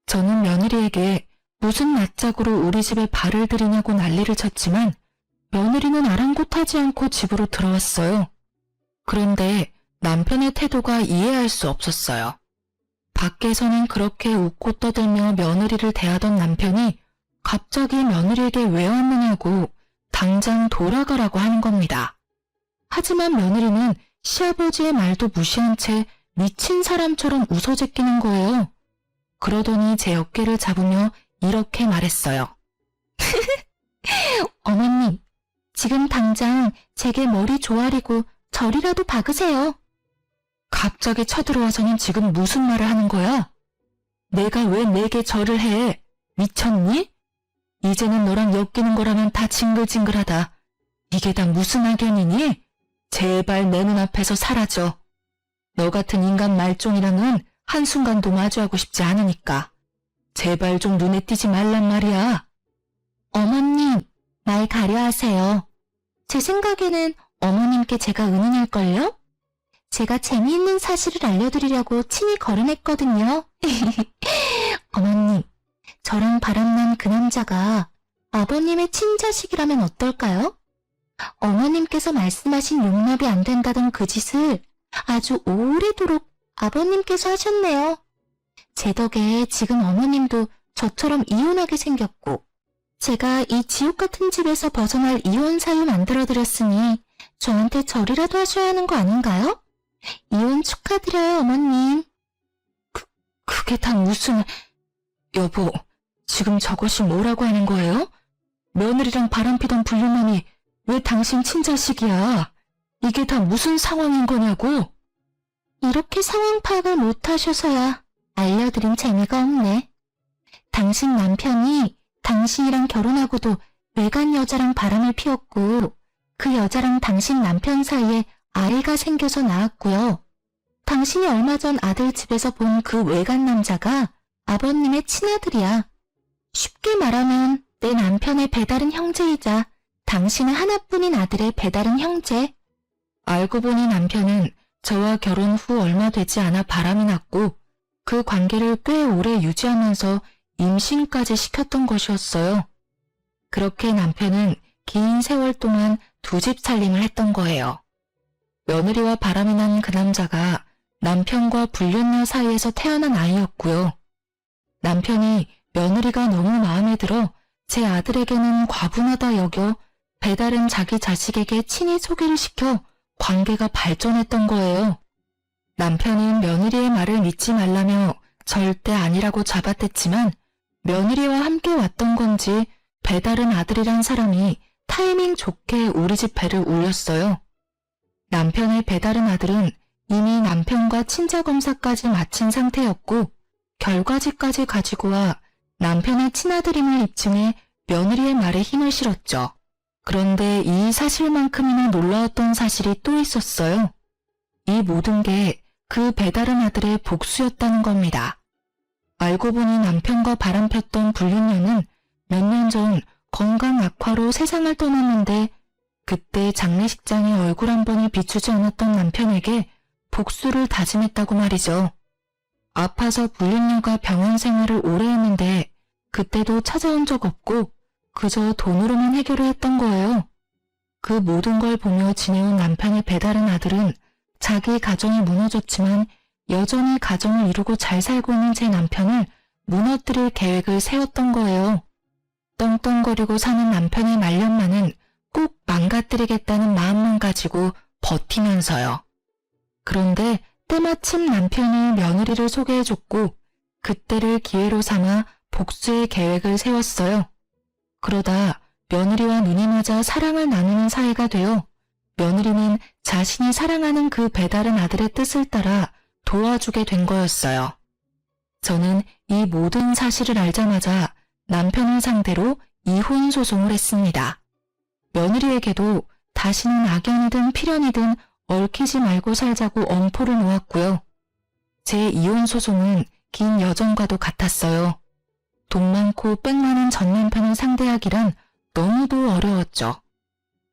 저는 며느리에게 무슨 낯짝으로 우리 집에 발을 들이냐고 난리를 쳤지만 며느리는 아랑곳하지 않고 집으로 들어왔어요. 그런데 남편의 태도가 이해할 수 없었어요. 밖에서는 그렇게 웃고 떠들며 며느리를 대하던 남편이 갑자기 며느리에게 왜 왔느냐고 당장 돌아가라고 하는 겁니다. 하지만 며느리는 시아버지의 말도 무시한 채 미친 사람처럼 웃어 제끼는 거예요. 그러더니 제 어깨를 잡으며 이렇게 말했어요. 어머님, 지금 당장 제게 머리 조아리고 절이라도 박으세요. 갑자기 쳐들어와서는 지금 무슨 말을 하는 거야? 내가 왜 내게 절을 해? 미쳤니? 이제는 너랑 엮이는 거라면 다 징글징글하다. 이게 다 무슨 악연이니? 제발 내 눈앞에서 사라져. 너 같은 인간 말종이랑은 한순간도 마주하고 싶지 않으니까. 제발 좀 눈에 띄지 말란 말이야. 어머님, 말 가려하세요. 제 생각에는 어머님께 제가 은인일걸요? 제가 재미있는 사실을 알려드리려고 친히 걸어냈거든요. 어머님, 저랑 바람난 그 남자가 아버님의 친자식이라면 어떨까요? 어머님께서 말씀하신 용납이 안 된다던 그 짓을 아주 오래도록 아버님께서 하셨네요. 제 덕에 지금 어머님도 저처럼 이혼하게 생겼고 제가 이 지옥 같은 집에서 벗어날 이혼 사유 만들어드렸으니 저한테 절이라도 하셔야 하는 거 아닌가요? 이혼 축하드려요, 어머님. 그게 다 무슨... 여보, 지금 저것이 뭐라고 하는 거예요? 며느리랑 바람피던 불륜남이 왜 당신 친자식이야? 이게 다 무슨 상황인 거냐고? 이렇게 상황 파악을 못하셔서야 알려드린 재미가 없네. 당신 남편이 당신이랑 결혼하고도 외간 여자랑 바람을 피웠고 그 여자랑 당신 남편 사이에 아이가 생겨서 낳았고요. 당신이 얼마 전 아들 집에서 본 그 외간 남자가 아버님의 친아들이야. 쉽게 말하면 내 남편의 배다른 형제이자 당신의 하나뿐인 아들의 배다른 형제. 알고 보니 남편은 저와 결혼 후 얼마 되지 않아 바람이 났고 그 관계를 꽤 오래 유지하면서 임신까지 시켰던 것이었어요. 그렇게 남편은 긴 세월 동안 두 집 살림을 했던 거예요. 며느리와 바람이 난 그 남자가 남편과 불륜녀 사이에서 태어난 아이였고요. 남편이 며느리가 너무 마음에 들어 제 아들에게는 과분하다 여겨 배다른 자기 자식에게 친히 소개를 시켜 관계가 발전했던 거예요. 남편은 며느리의 말을 믿지 말라며 절대 아니라고 잡아댔지만 며느리와 함께 왔던 건지 배다른 아들이란 사람이 타이밍 좋게 우리 집 배를 울렸어요. 남편의 배다른 아들은 이미 남편과 친자검사까지 마친 상태였고 결과지까지 가지고 와 남편의 친아들임을 입증해 며느리의 말에 힘을 실었죠. 그런데 이 사실만큼이나 놀라웠던 사실이 또 있었어요. 이 모든 게 그 배다른 아들의 복수였다는 겁니다. 알고 보니 남편과 바람폈던 불륜녀는 몇 년 전 건강 악화로 세상을 떠났는데 그때 장례식장에 얼굴 한 번을 비추지 않았던 남편에게 복수를 다짐했다고 말이죠. 아파서 불륜녀가 병원 생활을 오래 했는데 그때도 찾아온 적 없고 그저 돈으로만 해결을 했던 거예요. 그 모든 걸 보며 지내온 남편의 배다른 아들은 자기 가정이 무너졌지만 여전히 가정을 이루고 잘 살고 있는 제 남편을 무너뜨릴 계획을 세웠던 거예요. 떵떵거리고 사는 남편의 말년만은 꼭 망가뜨리겠다는 마음만 가지고 버티면서요. 그런데 때마침 남편이 며느리를 소개해줬고 그때를 기회로 삼아 복수의 계획을 세웠어요. 그러다 며느리와 눈이 맞아 사랑을 나누는 사이가 되어 며느리는 자신이 사랑하는 그 배다른 아들의 뜻을 따라 도와주게 된 거였어요. 저는 이 모든 사실을 알자마자 남편을 상대로 이혼 소송을 했습니다. 며느리에게도 다시는 악연이든 필연이든 얽히지 말고 살자고 엄포를 놓았고요. 제 이혼 소송은 긴 여정과도 같았어요. 돈 많고 빽 많은 전 남편을 상대하기란 너무도 어려웠죠.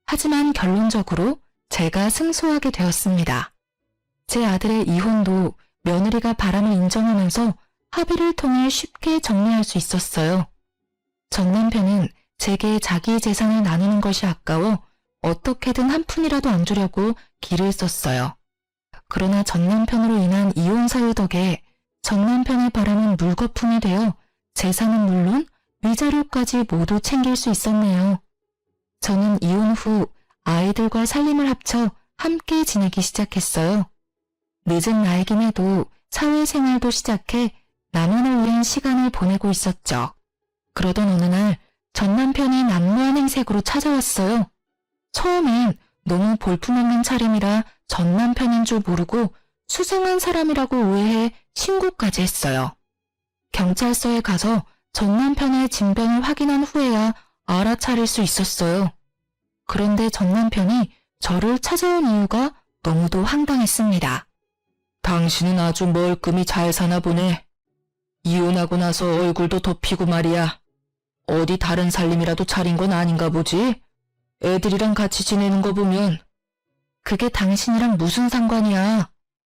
하지만 결론적으로 제가 승소하게 되었습니다. 제 아들의 이혼도 며느리가 바람을 인정하면서 합의를 통해 쉽게 정리할 수 있었어요. 전 남편은 제게 자기 재산을 나누는 것이 아까워 어떻게든 한 푼이라도 안 주려고 기를 썼어요. 그러나 전 남편으로 인한 이혼 사유 덕에 전 남편의 바람은 물거품이 되어 재산은 물론 위자료까지 모두 챙길 수 있었네요. 저는 이혼 후 아이들과 살림을 합쳐 함께 지내기 시작했어요. 늦은 나이긴 해도 사회생활도 시작해 나만을 위한 시간을 보내고 있었죠. 그러던 어느 날 전 남편이 난무한 행색으로 찾아왔어요. 처음엔 너무 볼품없는 차림이라 전 남편인 줄 모르고 수상한 사람이라고 오해해 신고까지 했어요. 경찰서에 가서 전 남편의 진변을 확인한 후에야 알아차릴 수 있었어요. 그런데 전 남편이 저를 찾아온 이유가 너무도 황당했습니다. 당신은 아주 멀끔히 잘 사나 보네. 이혼하고 나서 얼굴도 덮이고 말이야. 어디 다른 살림이라도 차린 건 아닌가 보지? 애들이랑 같이 지내는 거 보면. 그게 당신이랑 무슨 상관이야?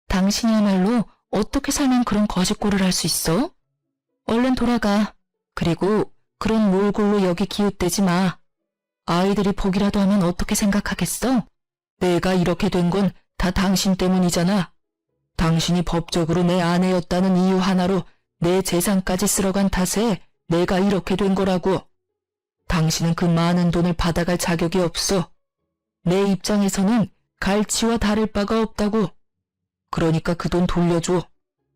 당신이야말로 어떻게 살면 그런 거짓골을 할 수 있어? 얼른 돌아가. 그리고 그런 몰골로 여기 기웃대지 마. 아이들이 보기라도 하면 어떻게 생각하겠어? 내가 이렇게 된 건 다 당신 때문이잖아. 당신이 법적으로 내 아내였다는 이유 하나로 내 재산까지 쓸어간 탓에 내가 이렇게 된 거라고. 당신은 그 많은 돈을 받아갈 자격이 없어. 내 입장에서는 갈치와 다를 바가 없다고. 그러니까 그 돈 돌려줘.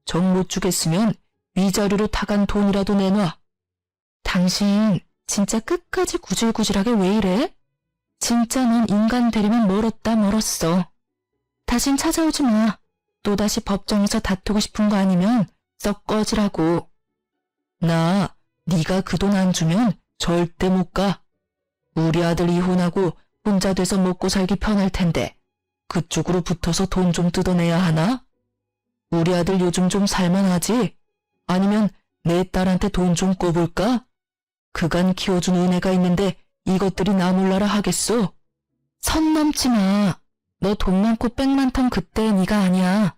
정 못 주겠으면 위자료로 타간 돈이라도 내놔. 당신 진짜 끝까지 구질구질하게 왜 이래? 진짜 넌 인간 되려면 멀었다 멀었어. 다신 찾아오지 마. 또다시 법정에서 다투고 싶은 거 아니면 썩 꺼지라고. 나 네가 그 돈 안 주면 절대 못 가. 우리 아들 이혼하고 혼자 돼서 먹고 살기 편할 텐데 그쪽으로 붙어서 돈 좀 뜯어내야 하나? 우리 아들 요즘 좀 살만하지? 아니면 내 딸한테 돈 좀 꿔볼까? 그간 키워준 은혜가 있는데 이것들이 나 몰라라 하겠어? 선 넘지 마. 너 돈 많고 백 많던 그때 네가 아니야.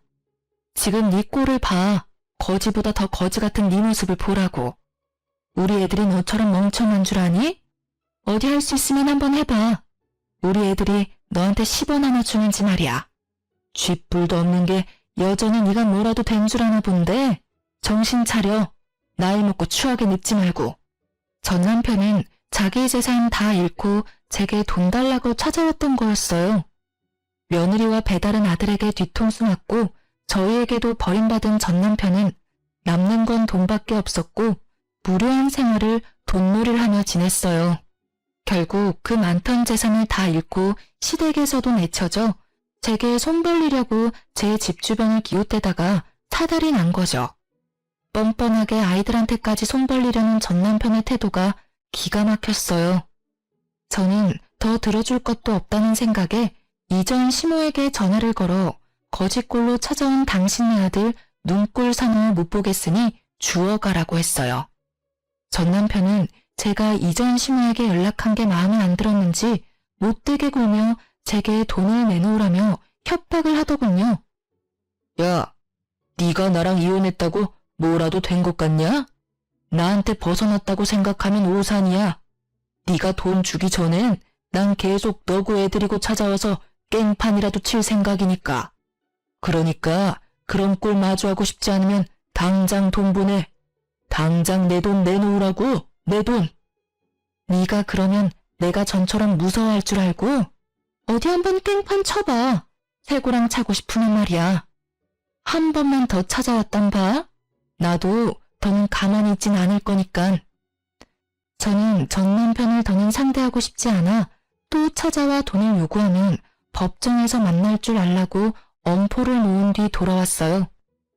지금 네 꼴을 봐. 거지보다 더 거지 같은 네 모습을 보라고. 우리 애들이 너처럼 멍청한 줄 아니? 어디 할 수 있으면 한번 해봐. 우리 애들이 너한테 10원 하나 주는지 말이야. 쥐뿔도 없는 게 여전히 네가 뭐라도 된 줄 아나 본데 정신 차려. 나이 먹고 추하게 늙지 말고. 전 남편은 자기 재산 다 잃고 제게 돈 달라고 찾아왔던 거였어요. 며느리와 배다른 아들에게 뒤통수 맞고 저희에게도 버림받은 전 남편은 남는 건 돈밖에 없었고 무료한 생활을 돈놀이를 하며 지냈어요. 결국 그 많던 재산을 다 잃고 시댁에서도 내쳐져 제게 손 벌리려고 제 집 주변을 기웃대다가 사달이 난 거죠. 뻔뻔하게 아이들한테까지 손 벌리려는 전 남편의 태도가 기가 막혔어요. 저는 더 들어줄 것도 없다는 생각에 이전 시모에게 전화를 걸어 거짓골로 찾아온 당신네 아들 눈꼴 사나워 못 보겠으니 주워가라고 했어요. 전 남편은 제가 이전 시모에게 연락한 게 마음에 안 들었는지 못되게 굴며 제게 돈을 내놓으라며 협박을 하더군요. 야, 네가 나랑 이혼했다고 뭐라도 된 것 같냐? 나한테 벗어났다고 생각하면 오산이야. 네가 돈 주기 전엔 난 계속 너구 애들이고 찾아와서 깽판이라도 칠 생각이니까. 그러니까 그런 꼴 마주하고 싶지 않으면 당장 돈 보내. 당장 내 돈 내놓으라고, 내 돈. 네가 그러면 내가 전처럼 무서워할 줄 알고? 어디 한번 깽판 쳐봐. 새고랑 차고 싶으면 말이야. 한 번만 더 찾아왔단 봐. 나도 더는 가만히 있진 않을 거니깐. 저는 전 남편을 더는 상대하고 싶지 않아 또 찾아와 돈을 요구하면 법정에서 만날 줄 알라고 엄포를 놓은 뒤 돌아왔어요.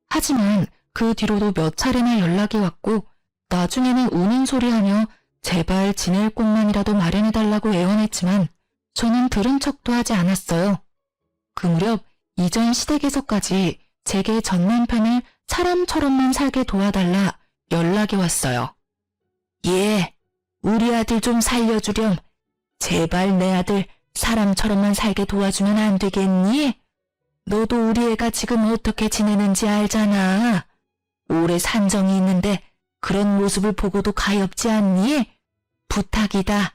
하지만 그 뒤로도 몇 차례나 연락이 왔고 나중에는 우는 소리하며 제발 지낼 곳만이라도 마련해달라고 애원했지만 저는 들은 척도 하지 않았어요. 그 무렵 이전 시댁에서까지 제게 전 남편을 사람처럼만 살게 도와달라 연락이 왔어요. 예, 우리 아들 좀 살려주렴. 제발 내 아들 사람처럼만 살게 도와주면 안 되겠니? 너도 우리 애가 지금 어떻게 지내는지 알잖아. 오래 산정이 있는데 그런 모습을 보고도 가엾지 않니? 부탁이다.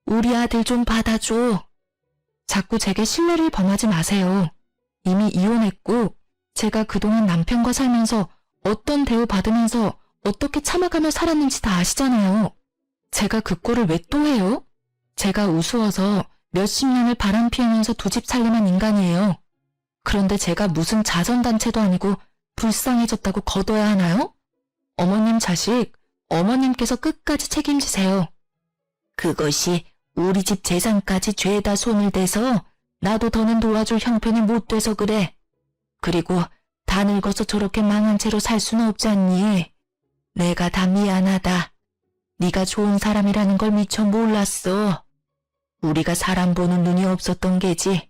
우리 아들 좀 받아줘. 자꾸 제게 신뢰를 범하지 마세요. 이미 이혼했고 제가 그동안 남편과 살면서 어떤 대우 받으면서 어떻게 참아가며 살았는지 다 아시잖아요. 제가 그 꼴을 왜 또 해요? 제가 우스워서 몇십 년을 바람 피우면서 두 집 살림한 인간이에요. 그런데 제가 무슨 자선단체도 아니고 불쌍해졌다고 걷어야 하나요? 어머님 자식, 어머님께서 끝까지 책임지세요. 그것이 우리 집 재산까지 죄다 손을 대서 나도 더는 도와줄 형편이 못 돼서 그래. 그리고 다 늙어서 저렇게 망한 채로 살 수는 없지 않니? 내가 다 미안하다. 네가 좋은 사람이라는 걸 미처 몰랐어. 우리가 사람 보는 눈이 없었던 게지.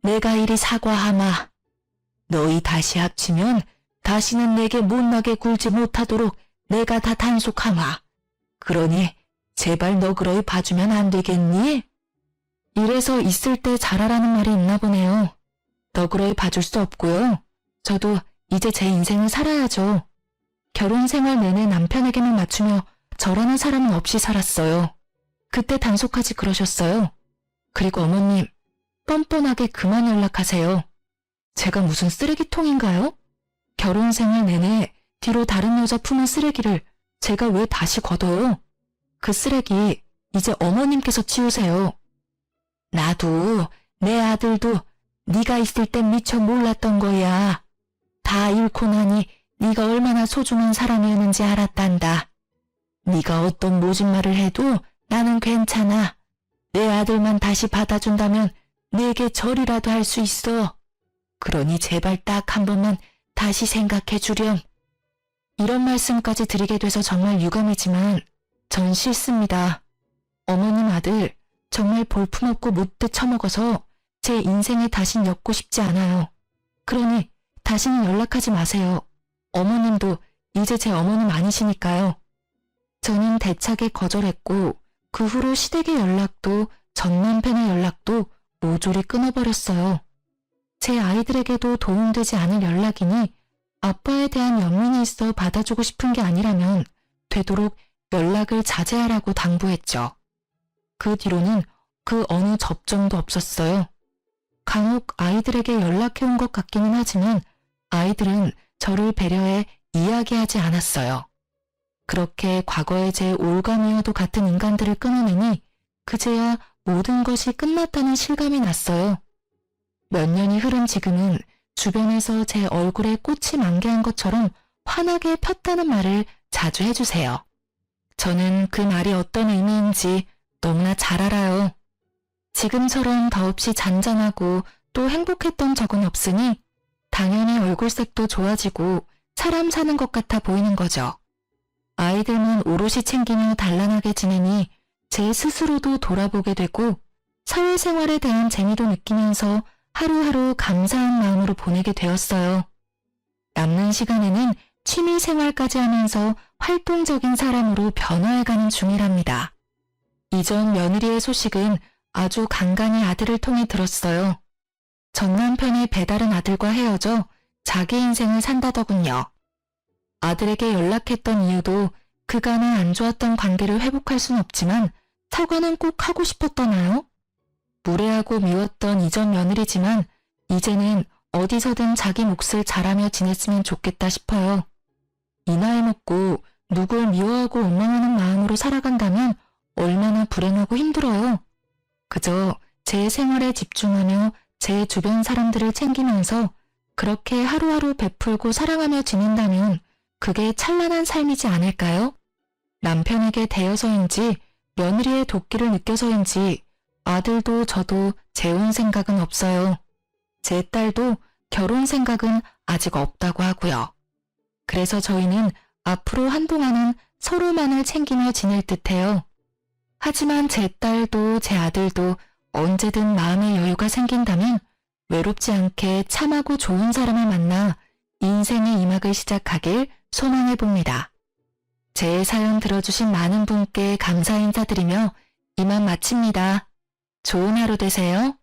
내가 이리 사과하마. 너희 다시 합치면 다시는 내게 못나게 굴지 못하도록 내가 다 단속하마. 그러니 제발 너그러이 봐주면 안 되겠니? 이래서 있을 때 잘하라는 말이 있나 보네요. 너그러이 봐줄 수 없고요. 저도 이제 제 인생을 살아야죠. 결혼 생활 내내 남편에게만 맞추며 저라는 사람은 없이 살았어요. 그때 단속하지 그러셨어요. 그리고 어머님, 뻔뻔하게 그만 연락하세요. 제가 무슨 쓰레기통인가요? 결혼 생활 내내 뒤로 다른 여자 품은 쓰레기를 제가 왜 다시 걷어요? 그 쓰레기 이제 어머님께서 치우세요. 나도 내 아들도 네가 있을 땐 미처 몰랐던 거야. 다 잃고 나니 네가 얼마나 소중한 사람이었는지 알았단다. 네가 어떤 모진 말을 해도 나는 괜찮아. 내 아들만 다시 받아준다면 내게 절이라도 할 수 있어. 그러니 제발 딱 한 번만 다시 생각해 주렴. 이런 말씀까지 드리게 돼서 정말 유감이지만 전 싫습니다. 어머님 아들 정말 볼품없고 못돼 처먹어서 제 인생에 다신 엮고 싶지 않아요. 그러니 다시는 연락하지 마세요. 어머님도 이제 제 어머님 아니시니까요. 저는 대차게 거절했고 그 후로 시댁의 연락도 전 남편의 연락도 모조리 끊어버렸어요. 제 아이들에게도 도움되지 않을 연락이니 아빠에 대한 연민이 있어 받아주고 싶은 게 아니라면 되도록 연락을 자제하라고 당부했죠. 그 뒤로는 그 어느 접점도 없었어요. 간혹 아이들에게 연락해온 것 같기는 하지만 아이들은 저를 배려해 이야기하지 않았어요. 그렇게 과거의 제 올가미와도 같은 인간들을 끊어내니 그제야 모든 것이 끝났다는 실감이 났어요. 몇 년이 흐른 지금은 주변에서 제 얼굴에 꽃이 만개한 것처럼 환하게 폈다는 말을 자주 해주세요. 저는 그 말이 어떤 의미인지 너무나 잘 알아요. 지금처럼 더없이 잔잔하고 또 행복했던 적은 없으니 당연히 얼굴색도 좋아지고 사람 사는 것 같아 보이는 거죠. 아이들만 오롯이 챙기며 단란하게 지내니 제 스스로도 돌아보게 되고 사회생활에 대한 재미도 느끼면서 하루하루 감사한 마음으로 보내게 되었어요. 남는 시간에는 취미생활까지 하면서 활동적인 사람으로 변화해가는 중이랍니다. 이전 며느리의 소식은 아주 간간히 아들을 통해 들었어요. 전 남편의 배다른 아들과 헤어져 자기 인생을 산다더군요. 아들에게 연락했던 이유도 그간의 안 좋았던 관계를 회복할 순 없지만 사과는 꼭 하고 싶었더나요? 무례하고 미웠던 이전 며느리지만 이제는 어디서든 자기 몫을 잘하며 지냈으면 좋겠다 싶어요. 이 나이 먹고 누굴 미워하고 원망하는 마음으로 살아간다면 얼마나 불행하고 힘들어요. 그저 제 생활에 집중하며 제 주변 사람들을 챙기면서 그렇게 하루하루 베풀고 사랑하며 지낸다면 그게 찬란한 삶이지 않을까요? 남편에게 대여서인지 며느리의 도끼를 느껴서인지 아들도 저도 재혼 생각은 없어요. 제 딸도 결혼 생각은 아직 없다고 하고요. 그래서 저희는 앞으로 한동안은 서로만을 챙기며 지낼 듯해요. 하지만 제 딸도 제 아들도 언제든 마음의 여유가 생긴다면 외롭지 않게 참하고 좋은 사람을 만나 인생의 이막을 시작하길 소망해 봅니다. 제 사연 들어주신 많은 분께 감사 인사드리며 이만 마칩니다. 좋은 하루 되세요.